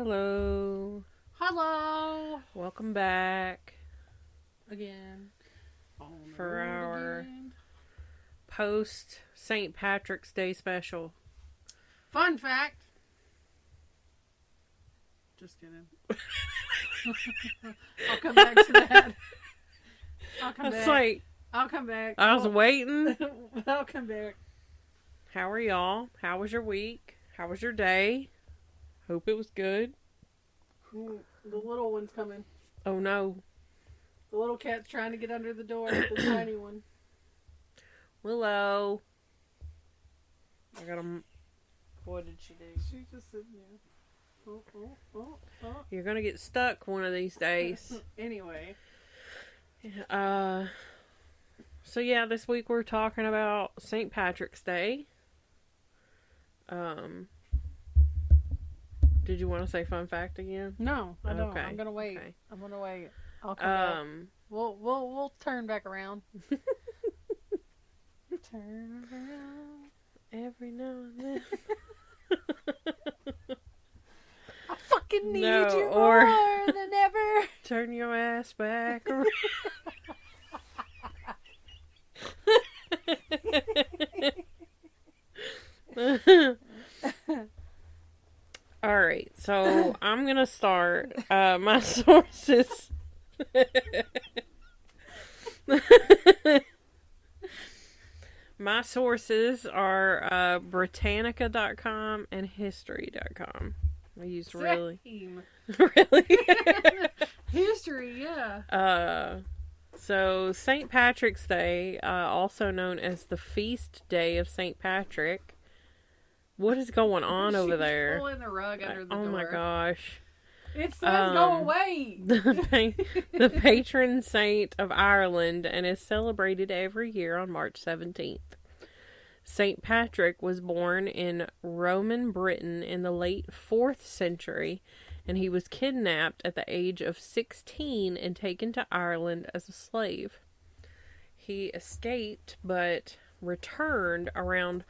Hello. Hello. Welcome back Again. for our post St. Patrick's Day special. Fun fact. Just kidding. I'll come back to that. I'll come back. I was waiting. I'll come back. How are y'all? How was your week? How was your day? Hope it was good. The little one's coming. Oh no. The little cat's trying to get under the door. The tiny one. Willow. I got him. What did she do? She's just sitting there. Oh. You're gonna get stuck one of these days. Anyway. So yeah, this week we're talking about St. Patrick's Day. Did you want to say fun fact again? No, I don't. Okay. I'm gonna wait. Okay. I'm gonna wait. I'll come back. We'll turn back around. Turn around every now and then. I fucking need No, you or more than ever. Turn your ass back around. All right, so I'm gonna start. My sources. My sources are Britannica.com and History.com. I used really. History, yeah. So St. Patrick's Day, also known as the Feast Day of St. Patrick. What is going on over there? Pulling the rug under the door. Oh my gosh. It says go away. The patron saint of Ireland and is celebrated every year on March 17th. St. Patrick was born in Roman Britain in the late 4th century, and he was kidnapped at the age of 16 and taken to Ireland as a slave. He escaped but returned around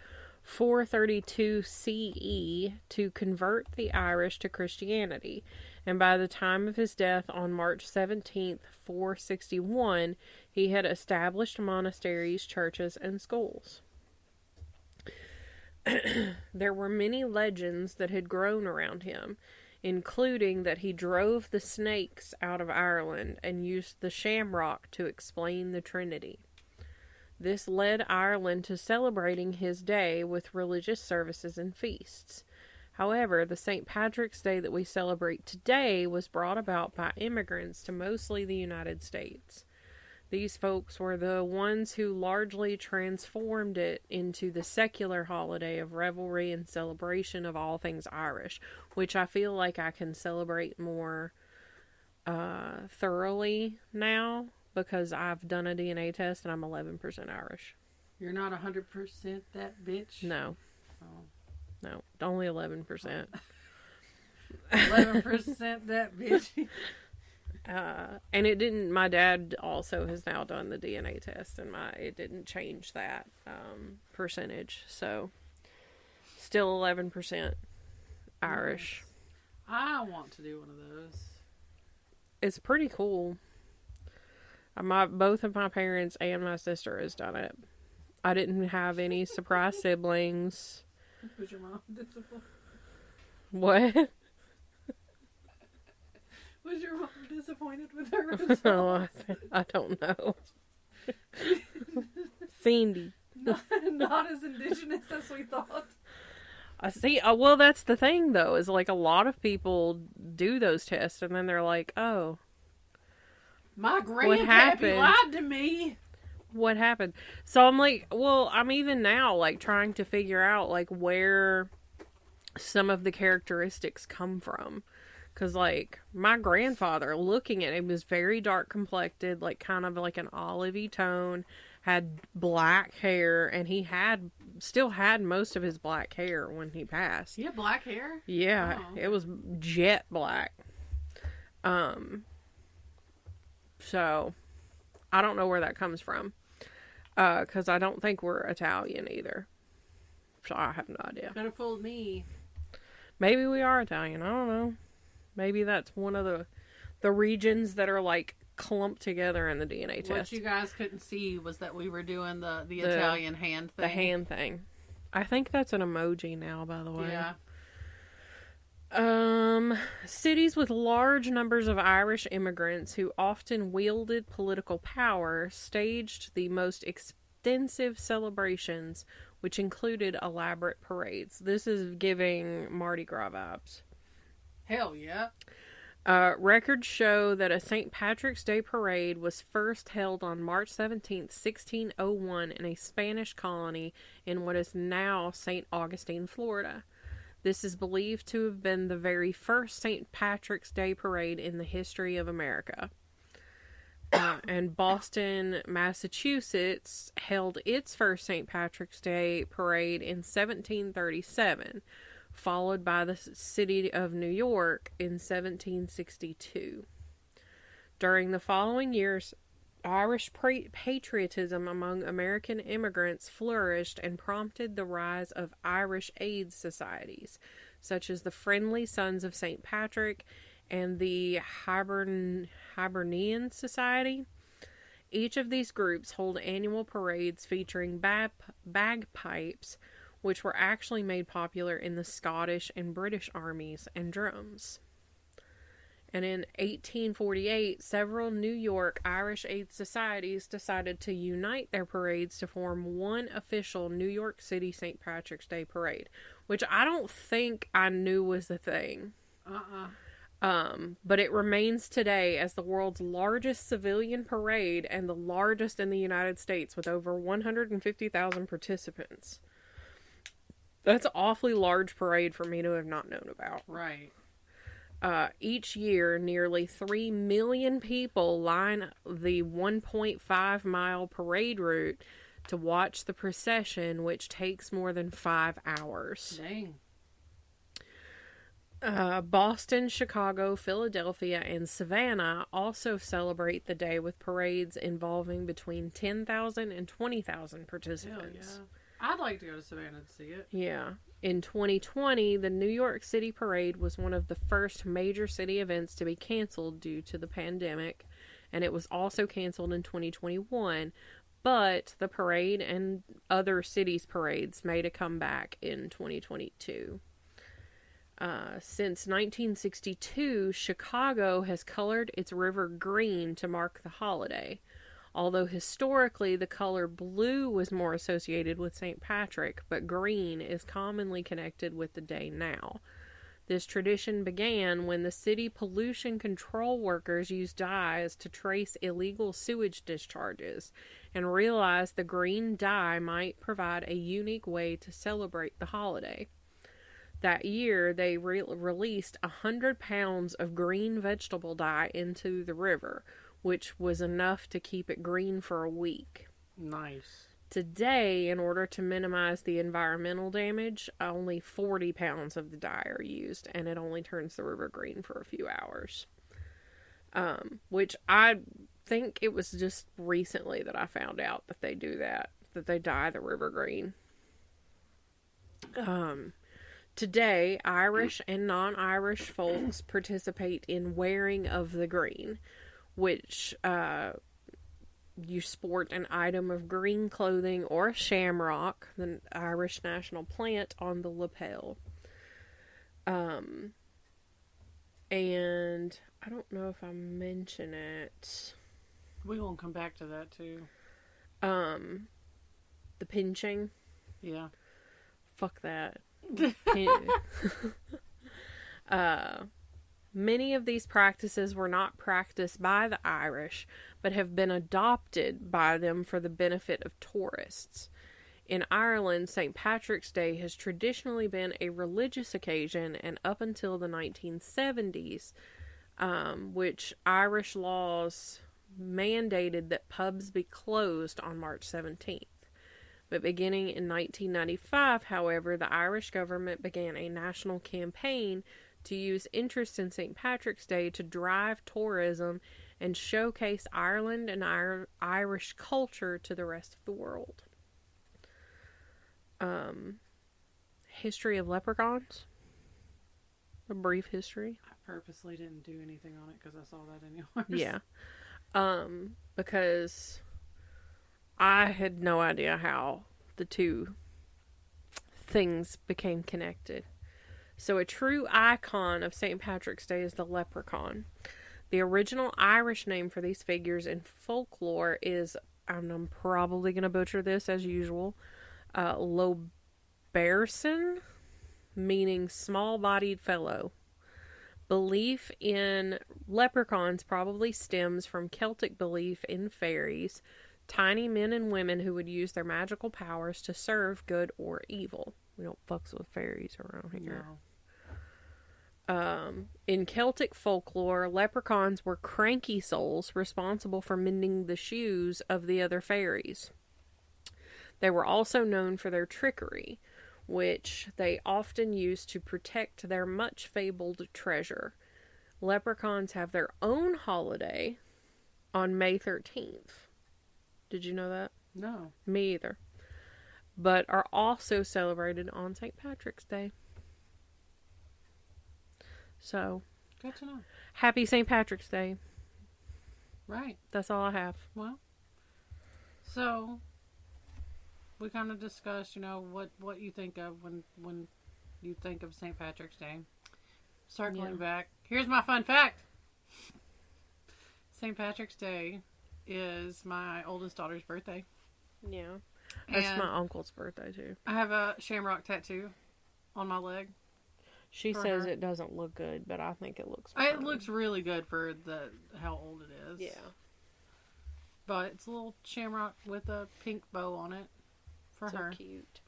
432 CE to convert the Irish to Christianity, and by the time of his death on March 17th, 461, he had established monasteries, churches, and schools. There were many legends that had grown around him, including that he drove the snakes out of Ireland and used the shamrock to explain the Trinity. This led Ireland to celebrating his day with religious services and feasts. However, the St. Patrick's Day that we celebrate today was brought about by immigrants to mostly the United States. These folks were the ones who largely transformed it into the secular holiday of revelry and celebration of all things Irish, which I feel like I can celebrate more thoroughly now, because I've done a DNA test and I'm 11% Irish. You're not 100% that bitch? No. Oh. No, only 11%. 11% that bitch. And it didn't, my dad also has now done the DNA test, and it didn't change that percentage. So, still 11% Irish. I want to do one of those. It's pretty cool. Both of my parents and my sister has done it. I didn't have any surprise siblings. Was your mom disappointed? What? Was your mom disappointed with her results? Oh, I don't know. Sandy. Not as indigenous as we thought. I see. Well, that's the thing, though, is like a lot of people do those tests, and then they're like, "Oh, my grandpappy lied to me." What happened? So I'm like, well, I'm even now like trying to figure out like where some of the characteristics come from. Because, like, my grandfather, looking at him, was very dark complected, like, kind of like an olivey tone, had black hair, and he still had most of his black hair when he passed. He had black hair? Yeah, It was jet black. So, I don't know where that comes from. Because I don't think we're Italian either. So, I have no idea. Could have fooled me. Maybe we are Italian, I don't know. Maybe that's one of the regions that are like clumped together in the DNA test. What you guys couldn't see was that we were doing the Italian hand thing. The hand thing. I think that's an emoji now, by the way. Yeah. Cities with large numbers of Irish immigrants who often wielded political power staged the most extensive celebrations, which included elaborate parades. This is giving Mardi Gras vibes. Hell yeah. Records show that a St. Patrick's Day parade was first held on March 17th, 1601 in a Spanish colony in what is now St. Augustine, Florida. This is believed to have been the very first St. Patrick's Day parade in the history of America. And Boston, Massachusetts held its first St. Patrick's Day parade in 1737, followed by the city of New York in 1762. During the following years, Irish patriotism among American immigrants flourished and prompted the rise of Irish aid societies, such as the Friendly Sons of St. Patrick and the Hibernian Society. Each of these groups hold annual parades featuring bagpipes, which were actually made popular in the Scottish and British armies, and drums. And in 1848, several New York Irish aid societies decided to unite their parades to form one official New York City St. Patrick's Day parade, which I don't think I knew was the thing. But it remains today as the world's largest civilian parade and the largest in the United States with over 150,000 participants. That's an awfully large parade for me to have not known about. Right. Each year, nearly 3 million people line the 1.5 mile parade route to watch the procession, which takes more than 5 hours. Dang. Boston, Chicago, Philadelphia, and Savannah also celebrate the day with parades involving between 10,000 and 20,000 participants. Hell yeah. I'd like to go to Savannah to see it. Yeah. In 2020, the New York City Parade was one of the first major city events to be canceled due to the pandemic, and it was also canceled in 2021, but the parade and other cities' parades made a comeback in 2022. Since 1962, Chicago has colored its river green to mark the holiday. Although historically the color blue was more associated with St. Patrick, but green is commonly connected with the day now. This tradition began when the city pollution control workers used dyes to trace illegal sewage discharges and realized the green dye might provide a unique way to celebrate the holiday. That year, they released 100 pounds of green vegetable dye into the river, which was enough to keep it green for a week. Nice. Today, in order to minimize the environmental damage, only 40 pounds of the dye are used, and it only turns the river green for a few hours. Which I think it was just recently that I found out that they do that they dye the river green. Today, Irish and non-Irish folks participate in wearing of the green, which you sport an item of green clothing or a shamrock, the Irish national plant, on the lapel. And I don't know if I mention it. We're going to come back to that too. The pinching. Yeah. Fuck that. Many of these practices were not practiced by the Irish, but have been adopted by them for the benefit of tourists. In Ireland, St. Patrick's Day has traditionally been a religious occasion, and up until the 1970s, which Irish laws mandated that pubs be closed on March 17th. But beginning in 1995, however, the Irish government began a national campaign to use interest in St. Patrick's Day to drive tourism and showcase Ireland and Irish culture to the rest of the world. History of leprechauns. A brief history. I purposely didn't do anything on it because I saw that in yours. Yeah. Because I had no idea how the two things became connected. So a true icon of St. Patrick's Day is the leprechaun. The original Irish name for these figures in folklore is, I'm probably going to butcher this as usual, Loberson, meaning small-bodied fellow. Belief in leprechauns probably stems from Celtic belief in fairies, tiny men and women who would use their magical powers to serve good or evil. We don't fucks with fairies around here. No. In Celtic folklore, leprechauns were cranky souls responsible for mending the shoes of the other fairies. They were also known for their trickery, which they often used to protect their much fabled treasure. Leprechauns have their own holiday on May 13th. Did you know that? No. Me either. But are also celebrated on St. Patrick's Day. So, good to know. Happy St. Patrick's Day. Right. That's all I have. Well, so we kind of discussed, what you think of when you think of St. Patrick's Day. Circling back, here's my fun fact. St. Patrick's Day is my oldest daughter's birthday. Yeah. That's my uncle's birthday, too. I have a shamrock tattoo on my leg. She says it doesn't look good, but I think it looks fine. It looks really good for how old it is. Yeah. But it's a little shamrock with a pink bow on it for her. So cute.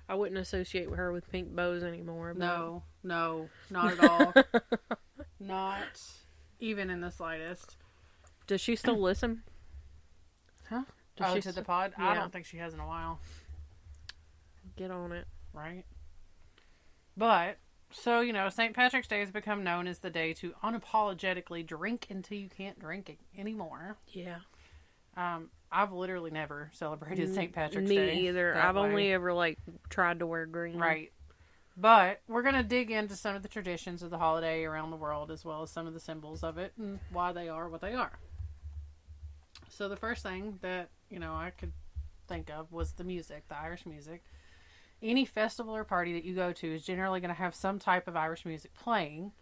I wouldn't associate her with pink bows anymore. But... No, not at all. Not even in the slightest. Does she still listen? Huh? To the pod? Yeah. I don't think she has in a while. Get on it. Right? But, so, St. Patrick's Day has become known as the day to unapologetically drink until you can't drink anymore. Yeah. I've literally never celebrated St. Patrick's Day. Me either. I've only ever, tried to wear green. Right. But we're going to dig into some of the traditions of the holiday around the world, as well as some of the symbols of it and why they are what they are. So the first thing that, I could think of was the music, the Irish music. Any festival or party that you go to is generally going to have some type of Irish music playing.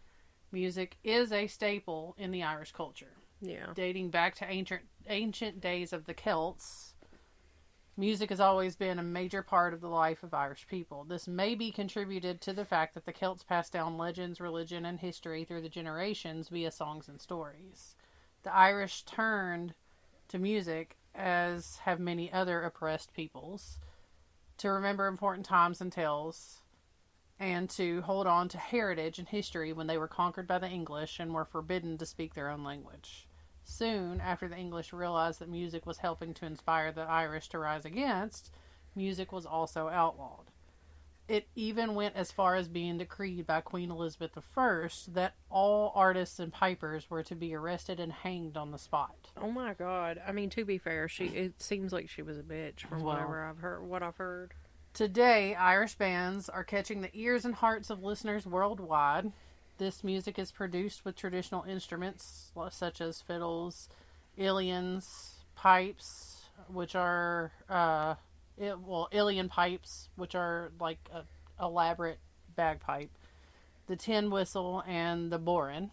Music is a staple in the Irish culture. Yeah. Dating back to ancient days of the Celts, music has always been a major part of the life of Irish people. This may be contributed to the fact that the Celts passed down legends, religion, and history through the generations via songs and stories. The Irish turned to music, as have many other oppressed peoples, to remember important times and tales, and to hold on to heritage and history when they were conquered by the English and were forbidden to speak their own language. Soon after the English realized that music was helping to inspire the Irish to rise against, music was also outlawed. It even went as far as being decreed by Queen Elizabeth I that all artists and pipers were to be arrested and hanged on the spot. Oh my God! I mean, to be fair, it seems like she was a bitch from what I've heard. Today, Irish bands are catching the ears and hearts of listeners worldwide. This music is produced with traditional instruments such as fiddles, uilleann pipes, which are uilleann pipes, which are like an elaborate bagpipe, the tin whistle, and the bodhrán.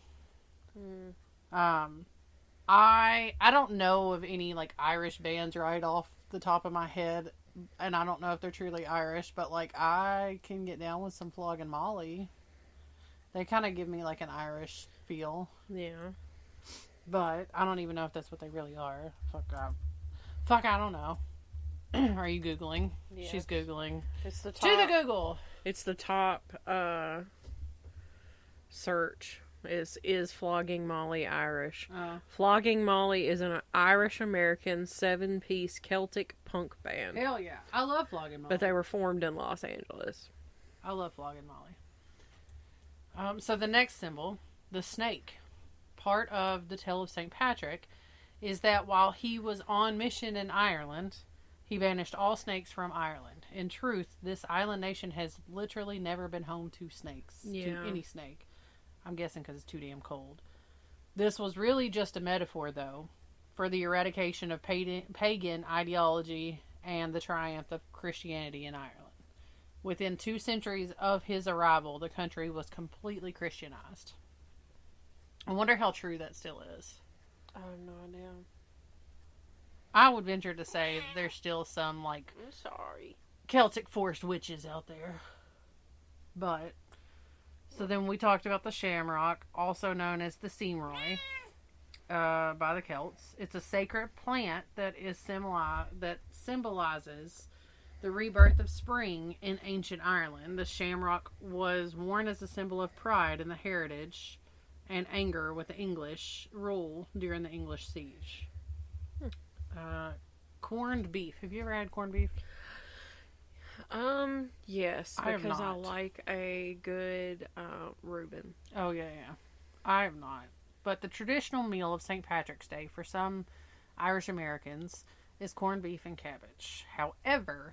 I don't know of any Irish bands right off the top of my head, and I don't know if they're truly Irish, but I can get down with some Flog and Molly. They kind of give me an Irish feel. Yeah. But I don't even know if that's what they really are. Fuck, I don't know. Are you Googling? Yes. She's Googling. It's the top. To the Google. It's the top search. Is Flogging Molly Irish? Flogging Molly is an Irish-American 7-piece Celtic punk band. Hell yeah. I love Flogging Molly. But they were formed in Los Angeles. I love Flogging Molly. So the next symbol, the snake, part of the tale of St. Patrick, is that while he was on mission in Ireland, he banished all snakes from Ireland. In truth, this island nation has literally never been home to snakes, to any snake. I'm guessing because it's too damn cold. This was really just a metaphor, though, for the eradication of pagan ideology and the triumph of Christianity in Ireland. Within 2 centuries of his arrival, the country was completely Christianized. I wonder how true that still is. I have no idea. I would venture to say there's still some, like, I'm sorry, Celtic forest witches out there. But, so then we talked about the shamrock, also known as the seamroy, by the Celts. It's a sacred plant that symbolizes the rebirth of spring in ancient Ireland. The shamrock was worn as a symbol of pride in the heritage and anger with the English rule during the English siege. Corned beef. Have you ever had corned beef? Yes, I have because I not. like a good Reuben. Oh, yeah. I have not. But the traditional meal of St. Patrick's Day for some Irish Americans is corned beef and cabbage. However,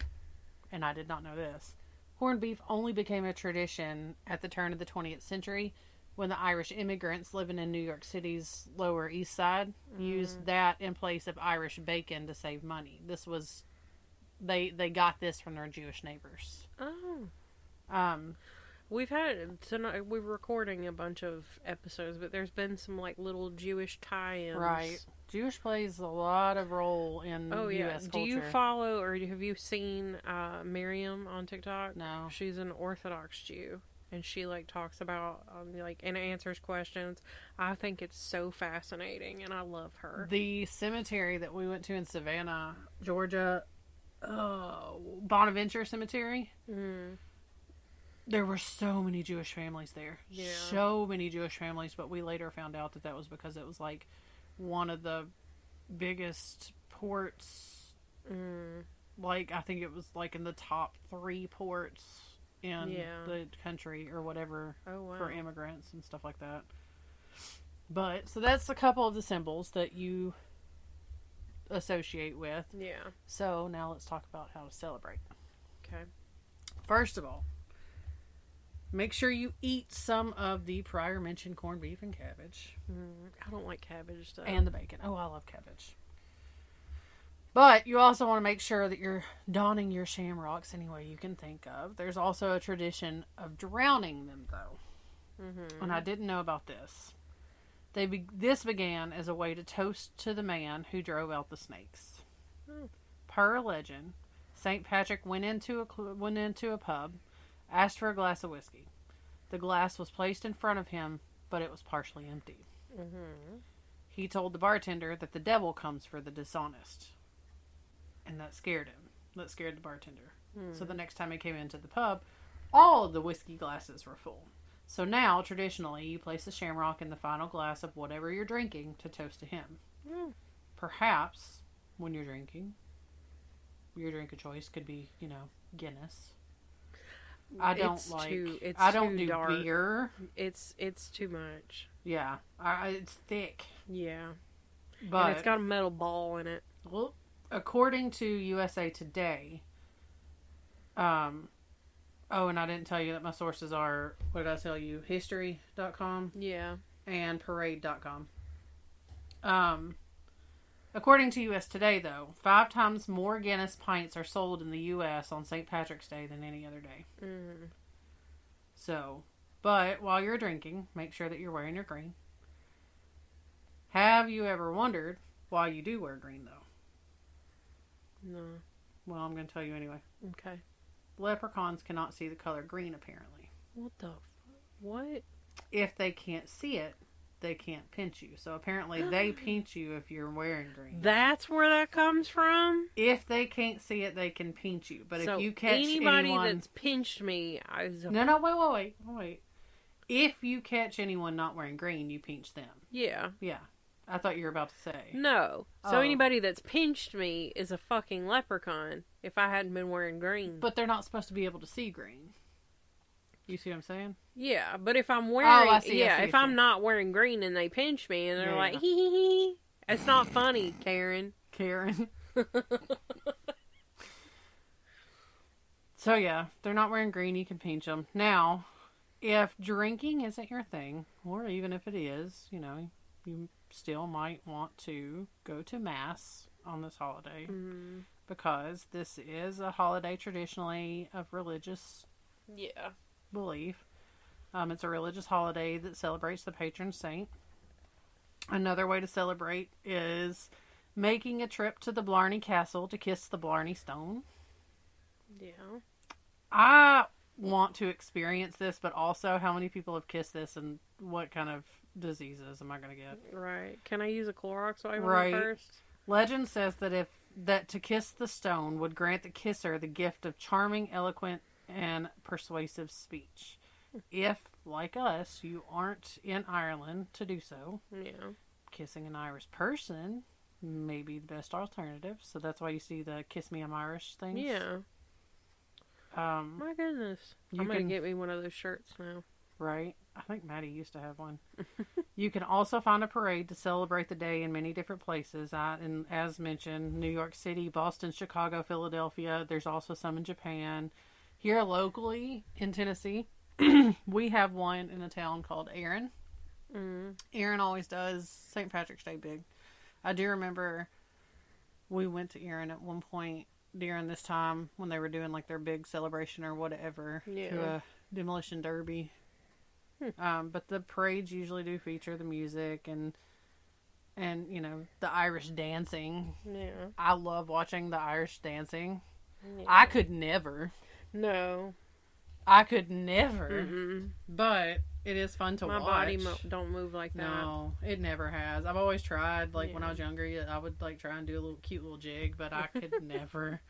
and I did not know this, corned beef only became a tradition at the turn of the 20th century when the Irish immigrants living in New York City's Lower East Side used that in place of Irish bacon to save money. This was, they got this from their Jewish neighbors. Oh. Tonight we're recording a bunch of episodes, but there's been some like little Jewish tie-ins. Right. Jewish plays a lot of role in U.S. culture. Do you follow or have you seen Miriam on TikTok? No. She's an Orthodox Jew, and she like talks about and answers questions. I think it's so fascinating, and I love her. The cemetery that we went to in Savannah, Georgia, Bonaventure Cemetery. Mm. There were so many Jewish families there. Yeah. So many Jewish families, but we later found out that was because it was like one of the biggest ports. Like, I think it was like in the top 3 ports in the country or whatever for immigrants and stuff like that. But, so that's a couple of the symbols that you associate with. Yeah. So, now let's talk about how to celebrate. Okay. First of all, make sure you eat some of the prior mentioned corned beef and cabbage. I don't like cabbage, though. And the bacon. Oh, I love cabbage. But you also want to make sure that you're donning your shamrocks any way you can think of. There's also a tradition of drowning them, though. And I didn't know about this. This began as a way to toast to the man who drove out the snakes. Per legend, St. Patrick went into a pub, asked for a glass of whiskey. The glass was placed in front of him, but it was partially empty. He told the bartender that the devil comes for the dishonest. And that scared him. That scared the bartender. So the next time he came into the pub, all of the whiskey glasses were full. So now, traditionally, you place a shamrock in the final glass of whatever you're drinking to toast to him. Perhaps, when you're drinking, your drink of choice could be, Guinness. I don't do dark. beer. It's too much. Yeah, it's thick. Yeah, But and it's got a metal ball in it. Well, according to USA Today, and I didn't tell you that my sources are, what did I tell you? History.com Yeah, and Parade.com. According to US Today, though, 5 times more Guinness pints are sold in the US on St. Patrick's Day than any other day. So, but while you're drinking, make sure that you're wearing your green. Have you ever wondered why you do wear green, though? No. Well, I'm going to tell you anyway. Okay. Leprechauns cannot see the color green, apparently. What? If they can't see it, they can't pinch you. So apparently they pinch you if you're wearing green. That's where that comes from? If they can't see it, they can pinch you. But so if you catch anybody anyone... that's pinched me... No, wait. If you catch anyone not wearing green, you pinch them. Yeah. Yeah. I thought you were about to say. No. So anybody that's pinched me is a fucking leprechaun if I hadn't been wearing green. But they're not supposed to be able to see green. You see what I'm saying? Yeah, but if I'm wearing... I see, if I'm not wearing green and they pinch me and they're like, hee hee hee. It's not funny, Karen. So yeah, if they're not wearing green, you can pinch them. Now, if drinking isn't your thing, or even if it is, you still might want to go to Mass on this holiday because this is a holiday traditionally of religious belief. It's a religious holiday that celebrates the patron saint. Another way to celebrate is making a trip to the Blarney Castle to kiss the Blarney Stone. Yeah. I want to experience this, but also how many people have kissed this and what kind of diseases am I going to get? Right. Can I use a Clorox wipe Right. on it first? Legend says that to kiss the stone would grant the kisser the gift of charming, eloquent, and persuasive speech. If, like us, you aren't in Ireland to do so, kissing an Irish person may be the best alternative. So that's why you see the Kiss Me I'm Irish things. Yeah. My goodness. I'm going to get me one of those shirts now. Right. I think Maddie used to have one. You can also find a parade to celebrate the day in many different places. And as mentioned, New York City, Boston, Chicago, Philadelphia. There's also some in Japan. Here locally in Tennessee, we have one in a town called Erin. Erin always does St. Patrick's Day big. I do remember we went to Erin at one point during this time when they were doing like their big celebration or whatever to a demolition derby. But the parades usually do feature the music and the Irish dancing. Yeah. I love watching the Irish dancing. Yeah. I could never. No. I could never. But it is fun to watch. My body don't move like that. No, it never has. I've always tried. Like when I was younger, I would like try and do a cute little jig, but I could never.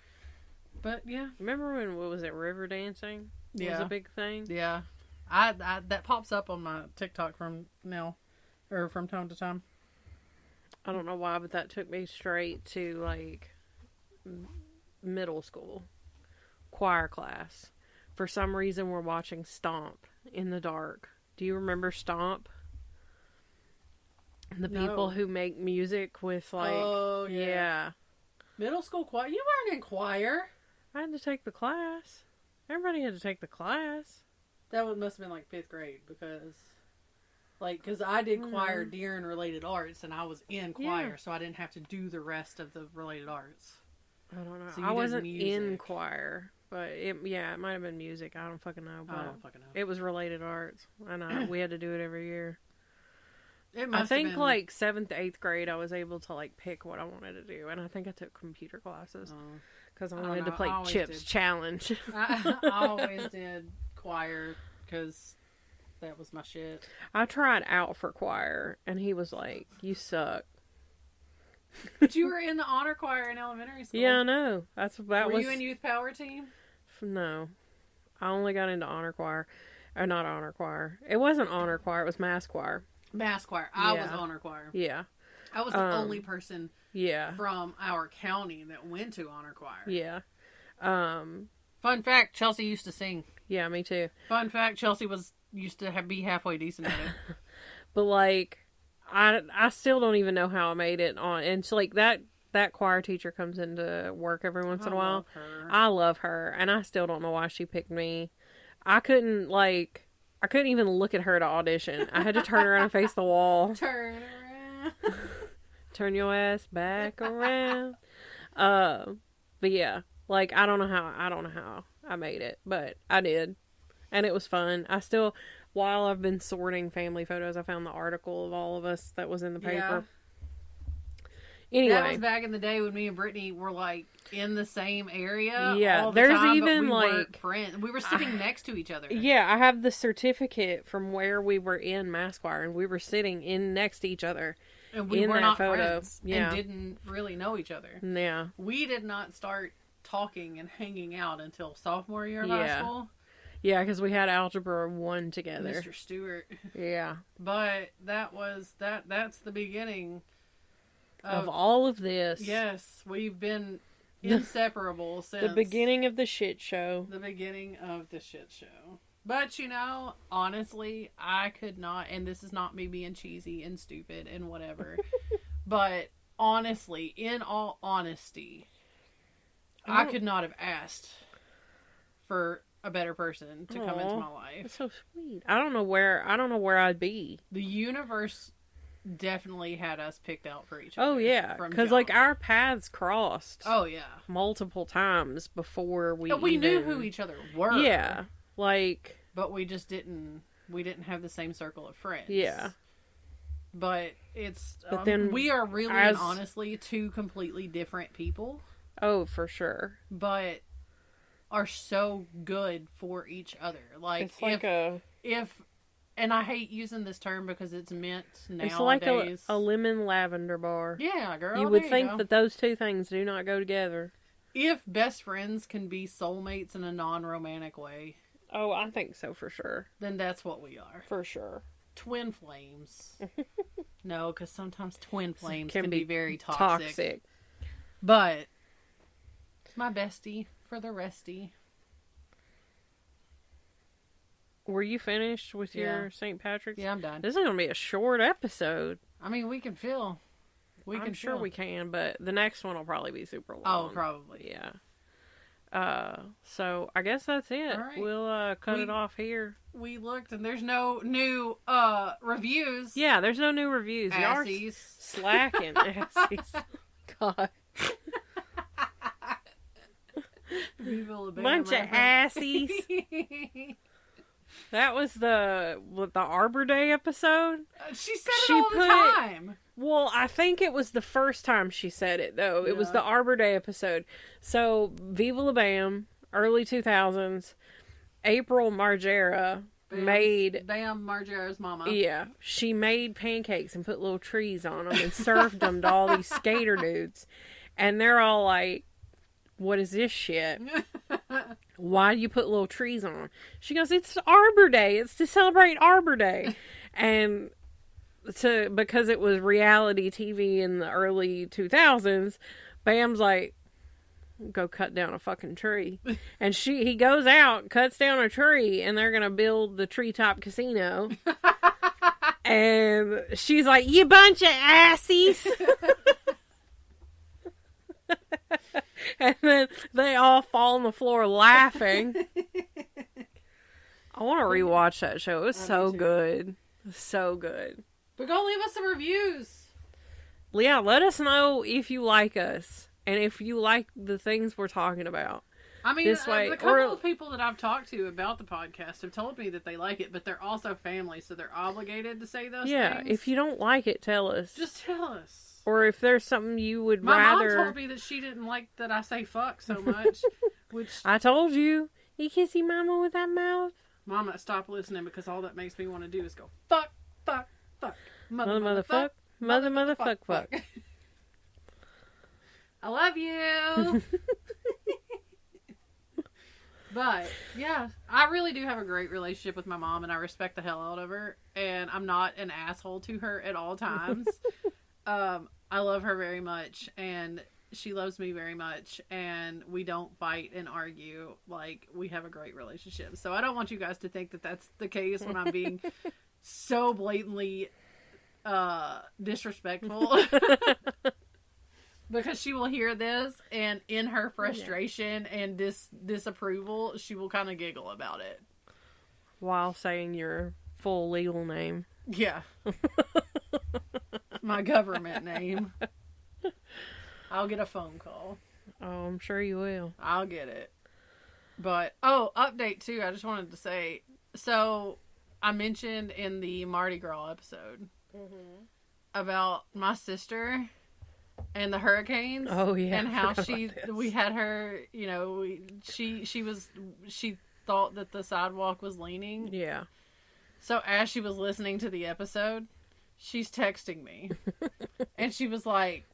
But yeah. Remember when, what was it, river dancing? It was a big thing? Yeah. I that pops up on my TikTok from time to time. I don't know why, but that took me straight to like middle school choir class. For some reason, we're watching Stomp in the dark. Do you remember Stomp? The people who make music with like... Oh, yeah. Middle school choir? You weren't in choir. I had to take the class. Everybody had to take the class. That must have been like 5th grade because I did choir during related arts and I was in choir, so I didn't have to do the rest of the related arts. I don't know. So I wasn't in choir. But it might have been music. I don't fucking know. But I don't fucking know. It was related arts. I know. We had to do it every year. I think like 7th, 8th grade, I was able to like pick what I wanted to do. And I think I took computer classes. Because I wanted to play Chips Challenge. I always did choir because that was my shit. I tried out for choir. And he was like, you suck. But you were in the honor choir in elementary school. Yeah, I know. Were you in youth power team? No. I only got into honor choir. Or not honor choir. It wasn't honor choir. It was mass choir. Mass choir. I was honor choir. Yeah. I was the only person from our county that went to honor choir. Yeah. Fun fact, Chelsea used to sing. Yeah, me too. Fun fact, Chelsea used to be halfway decent at it. But like... I still don't even know how I made it on. And so like that choir teacher comes into work every once in a while. I love her. And I still don't know why she picked me. I couldn't even look at her to audition. I had to turn around and face the wall. Turn around. Turn your ass back around. But yeah, like I don't know how I made it, but I did. And it was fun. While I've been sorting family photos, I found the article of all of us that was in the paper. Yeah. Anyway. That was back in the day when me and Brittany were like in the same area. Yeah, all the there's time, even but we like weren't friends. We were sitting next to each other. Yeah, I have the certificate from where we were in mass choir, and we were sitting in next to each other. And we were not friends and didn't really know each other. Yeah. We did not start talking and hanging out until sophomore year of high school. Yeah, because we had Algebra 1 together. Mr. Stewart. Yeah. But that's the beginning of all of this. Yes, we've been inseparable since... The beginning of the shit show. The beginning of the shit show. But, honestly, I could not, and this is not me being cheesy and stupid and whatever, but honestly, in all honesty, I could not have asked for a better person to come into my life. That's so sweet. I don't know where I'd be. The universe definitely had us picked out for each other. Oh yeah, because like our paths crossed. Oh yeah, multiple times before we knew who each other were. Yeah, like, but we just didn't. We didn't have the same circle of friends. Yeah, but it's. But then we are really and honestly two completely different people. Oh, for sure. But are so good for each other. Like, it's like if and I hate using this term because it's meant nowadays. It's like a lemon lavender bar. Yeah, girl. You would think that those two things do not go together. If best friends can be soulmates in a non-romantic way. Oh, I think so for sure. Then that's what we are. For sure. Twin flames. No, because sometimes twin flames can be very toxic. But my bestie for the restie. Were you finished with your St. Patrick's? Yeah, I'm done. This is going to be a short episode. I mean, we can fill. I'm sure we can, but the next one will probably be super long. Oh, probably. Yeah. So I guess that's it. All right. We'll cut it off here. We looked and there's no new reviews. Yeah, there's no new reviews. Assies. Slacking. Assies. God. Bunch of assies. That was the Arbor Day episode. She said it all the time. Well, I think it was the first time she said it, though. Yeah. It was the Arbor Day episode. So, Viva La Bam, early 2000s, April Margera made... Bam Margera's mama. Yeah. She made pancakes and put little trees on them and served them to all these skater dudes. And they're all like, what is this shit? Why do you put little trees on them? She goes, it's Arbor Day. It's to celebrate Arbor Day. And because it was reality TV in the early 2000s, Bam's like, go cut down a fucking tree. And he goes out, cuts down a tree, and they're going to build the Treetop Casino. And she's like, you bunch of assies. And then they all fall on the floor laughing. I want to rewatch that show. It was so good. So good. But go leave us some reviews. Yeah, let us know if you like us. And if you like the things we're talking about. I mean, the couple of people that I've talked to about the podcast have told me that they like it, but they're also family, so they're obligated to say those things. Yeah, if you don't like it, tell us. Just tell us. Or if there's something you would rather... My mom told me that she didn't like that I say fuck so much. Which I told you. You kissy mama with that mouth. Mama, stop listening because all that makes me want to do is go, fuck, fuck, fuck. Mother, fuck. Mother, fuck. I love you. But, yeah, I really do have a great relationship with my mom, and I respect the hell out of her. And I'm not an asshole to her at all times. I love her very much, and she loves me very much, and we don't fight and argue. Like, we have a great relationship. So I don't want you guys to think that that's the case when I'm being so blatantly disrespectful. Because she will hear this, and in her frustration and disapproval, she will kind of giggle about it. While saying your full legal name. Yeah. My government name. I'll get a phone call. Oh, I'm sure you will. I'll get it. But, update too, I just wanted to say, so I mentioned in the Mardi Gras episode about my sister and the hurricanes. Oh yeah. And how we had her, she thought that the sidewalk was leaning. Yeah. So as she was listening to the episode, she's texting me. And she was like,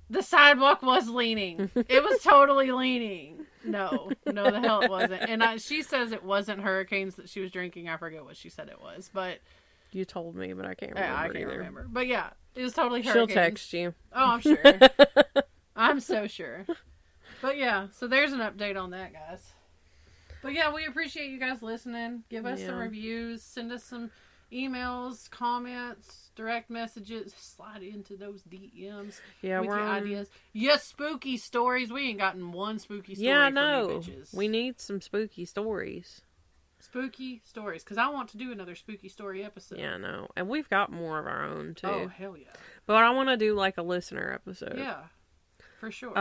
the sidewalk was leaning. It was totally leaning. No, the hell it wasn't. And she says it wasn't hurricanes that she was drinking. I forget what she said it was, but... You told me, but I can't remember I can't remember. But yeah, it was totally She'll hurricanes. text you. Oh, I'm sure. I'm so sure. But yeah, so there's an update on that, guys. But yeah, we appreciate you guys listening. Give us some reviews. Send us some emails, comments, direct messages. Slide into those DMs Yeah, with your ideas. Yes, spooky stories. We ain't gotten one spooky story Yeah, from no. you bitches. We need some spooky stories. Spooky stories. Because I want to do another spooky story episode. Yeah, I know. And we've got more of our own, too. Oh, hell yeah. But I want to do, like, a listener episode. Yeah, for sure.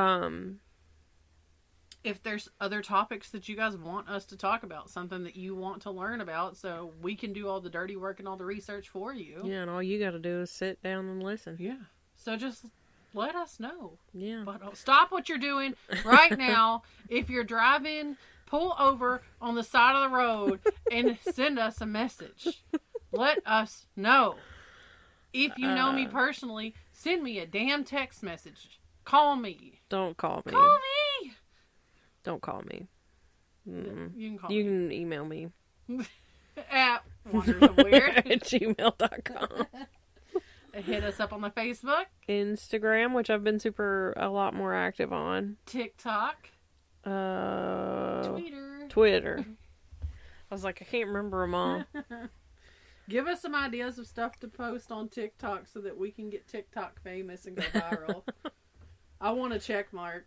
If there's other topics that you guys want us to talk about, something that you want to learn about, so we can do all the dirty work and all the research for you. Yeah, and all you got to do is sit down and listen. Yeah. So just let us know. Yeah. But stop what you're doing right now. If you're driving, pull over on the side of the road and send us a message. Let us know. If you know me personally, send me a damn text message. Call me. Don't call me. Call me. Don't call me. You can call You me. can email me. At wondersofweird. at gmail.com. Hit us up on the Facebook. Instagram, which I've been a lot more active on. TikTok. Twitter. I was like, I can't remember them all. Give us some ideas of stuff to post on TikTok so that we can get TikTok famous and go viral. I want a check mark.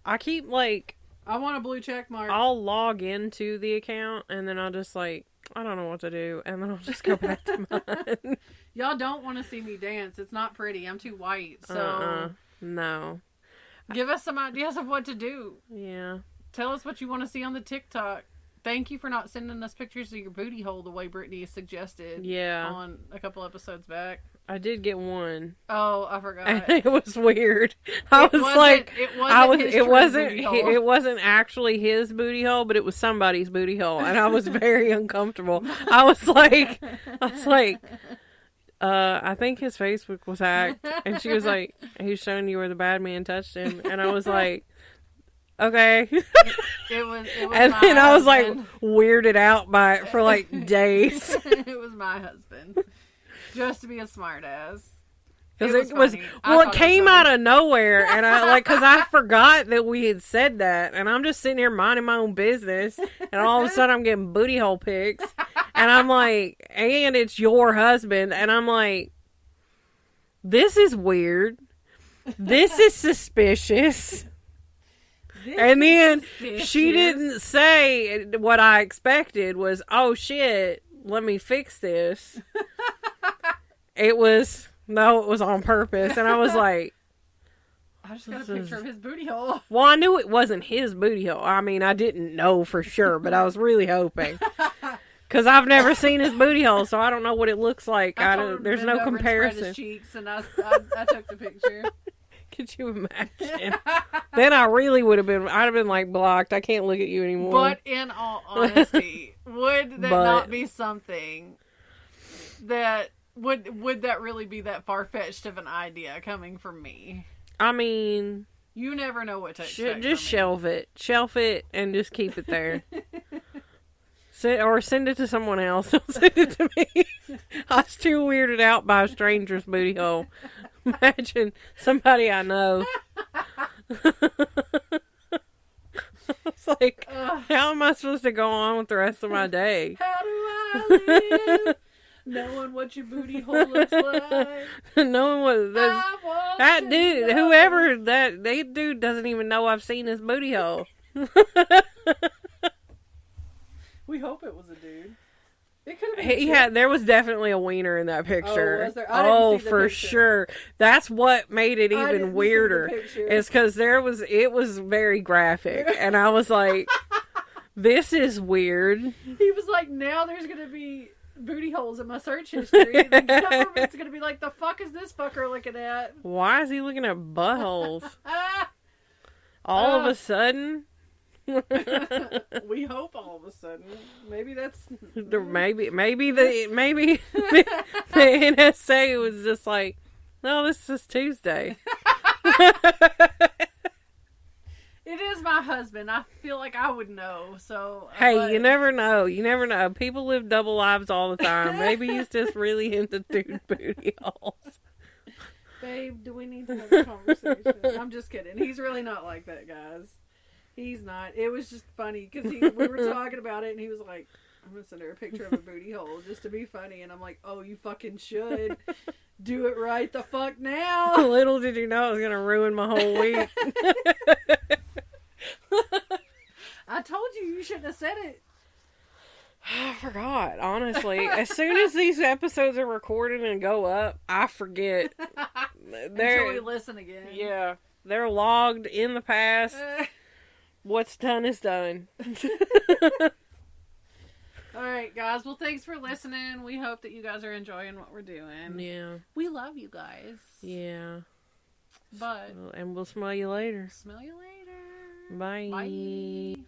I want a blue check mark. I'll log into the account and then I'll just I don't know what to do, and then I'll just go back to mine. Y'all don't want to see me dance. It's not pretty. I'm too white. So no. Give us some ideas of what to do. Yeah. Tell us what you want to see on the TikTok. Thank you for not sending us pictures of your booty hole the way Brittany suggested. Yeah. On a couple episodes back. I did get one. Oh, I forgot. It was weird. It wasn't actually his booty hole, but it was somebody's booty hole, and I was very uncomfortable. I was like, I think his Facebook was hacked, and she was like, he's showing you where the bad man touched him, and I was like, okay. It was and my then I was husband. like weirded out by it for like days. It was my husband. Just to be a smart ass. Because it came out of nowhere, and because I forgot that we had said that, and I'm just sitting here minding my own business, and all of a sudden I'm getting booty hole pics, and I'm like, and it's your husband, and I'm like, this is weird. This is suspicious. And then she didn't say what I expected was, oh shit, let me fix this. It was on purpose. And I was like, I just got a picture of his booty hole. Well, I knew it wasn't his booty hole. I mean, I didn't know for sure, but I was really hoping. Because I've never seen his booty hole, so I don't know what it looks like. There's no comparison. His cheeks, and I took the picture. Could you imagine? Then I really I'd have been like blocked. I can't look at you anymore. But in all honesty, would that not be something that would that really be that far-fetched of an idea coming from me? I mean, you never know what to expect. Just shelve it, and just keep it there. Send it to someone else. Don't send it to me. I was too weirded out by a stranger's booty hole. Imagine somebody I know. It's like, how am I supposed to go on with the rest of my day? How do I live? Knowing what your booty hole looks like. Knowing what that dude, that dude doesn't even know I've seen his booty hole. We hope it was a dude. It could have been. There was definitely a wiener in that picture. Oh, was there? I didn't see the for picture. Sure. That's what made it even weirder. Is because it was very graphic, and I was like, "This is weird." He was like, "Now there's gonna be booty holes in my search history. And the government's gonna be like, the fuck is this fucker looking at? Why is he looking at buttholes? All of a sudden." We hope all of a sudden. Maybe that's maybe the NSA was just like, no, this is Tuesday. It is my husband. I feel like I would know. So hey, you never know. You never know. People live double lives all the time. Maybe he's just really into dude booty holes. Babe, do we need to have a conversation? I'm just kidding. He's really not like that, guys. He's not. It was just funny because we were talking about it, and he was like, I'm going to send her a picture of a booty hole just to be funny. And I'm like, oh, you fucking should. Do it right the fuck now. Little did you know it was going to ruin my whole week. I told you shouldn't have said it. I forgot, honestly. As soon as these episodes are recorded and go up, I forget. Until we listen again. Yeah. They're logged in the past. What's done is done. Alright, guys. Well, thanks for listening. We hope that you guys are enjoying what we're doing. Yeah. We love you guys. Yeah. But. And we'll smell you later. Smell you later. Bye. Bye.